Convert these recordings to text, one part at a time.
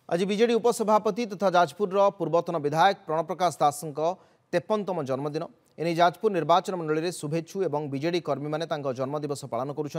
आज बीजेडी उपसभापति तथा जाजपुर पूर्वतन विधायक प्रणप्रकाश दास 53तम जन्मदिन एने जाजपुर निर्वाचन मंडल में शुभेच्छु और बीजेडी कर्मी मैंने जन्मदिवस पालन करुँच।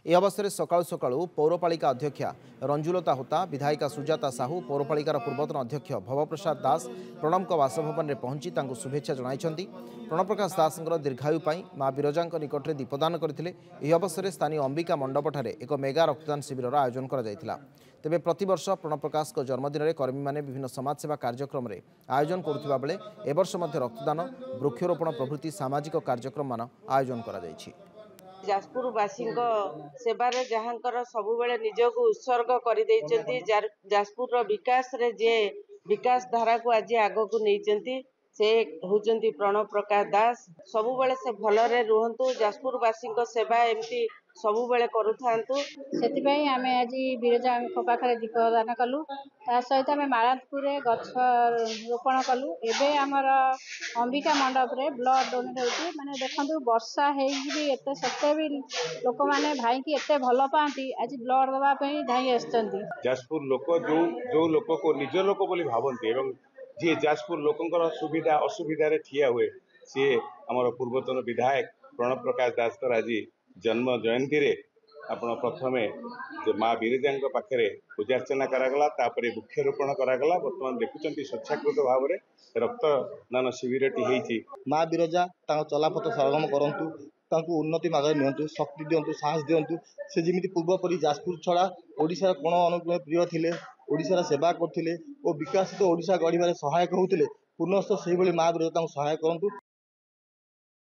अवसर में सकाळु सकाळु पौरपालिका अध्यक्षा रंजुलता होता, विधायिका सुजाता साहू, पौरपालिकार पूर्वतन अध्यक्ष भवप्रसाद दास प्रणब बासभवन में पहुंची शुभेच्छा जणाइछन्ति। प्रणप्रकाश दास दीर्घायु माँ विरजा निकट में दीपदान करते। अवसर में स्थानीय अंबिका मंडपठारे एक मेगा रक्तदान शिविर आयोजन करा। तेबे प्रतिवर्ष प्रणप्रकाश जन्मदिन में कर्मी मैंने विभिन्न समाजसेवा कार्यक्रम में आयोजन करुवा बेले एवर्ष मध्य रक्तदान, वृक्षरोपण प्रभृति सामाजिक कार्यक्रम मान आयोजन करा जायछि। जाजपुरवासी सेवार जहाँकर सबुबले निजक उत्सर्ग कर जाजपुर विकास रे जे विकास धारा को आज आग को नहीं से होचंती प्रणव प्रकाश दास। सबुबले से भलरे रुहंतु, जाजपुरवासी सेवा एमती सबुबले करूथांतु। सेतिपई आमे आज बिरजा पाखरे दीपदान कलु, ता सहित आमे मारातपुर गछ रोपण कलु। एबे आमर अंबिका मंडप रे ब्लड डोनेट होती। माने देखंतु वर्षा हेई भी एते सत्ते भी लोक माने भाई की एते भल पाती आज ब्लड दबा पई धाई आछंती। जाजपुर लोक जो लोक को निज लोक बोली भावंती एवं जी जाजपुर लोकंकर सुविधा असुविधा रे ठिया हुए सी आमर पूर्वतन विधायक प्रणव प्रकाश दास आज जन्म जयंती रे आपण प्रथमे माँ विरजा पाखे पूजार्चना करागला, तापर वृक्षरोपण करागला। बर्तमान देखुंत स्वच्छाकृत भाव में रक्तदान शिविर टी माँ विरजा चलापथ सरगम करंतु, तांको उन्नति मार्ग नियंतु, शक्ति दिंतु, साहस दिंतु। से जमी पूर्वपरी जाजपुर छड़ा ओडिशार कोण अनुकूल प्रिय थिले, ओडिशार सेवा करथिले और विकसित ओडिशा गढ़िबारे सहायक होउथिले। पुनश्च से माँ विरजा सहायक करंतु।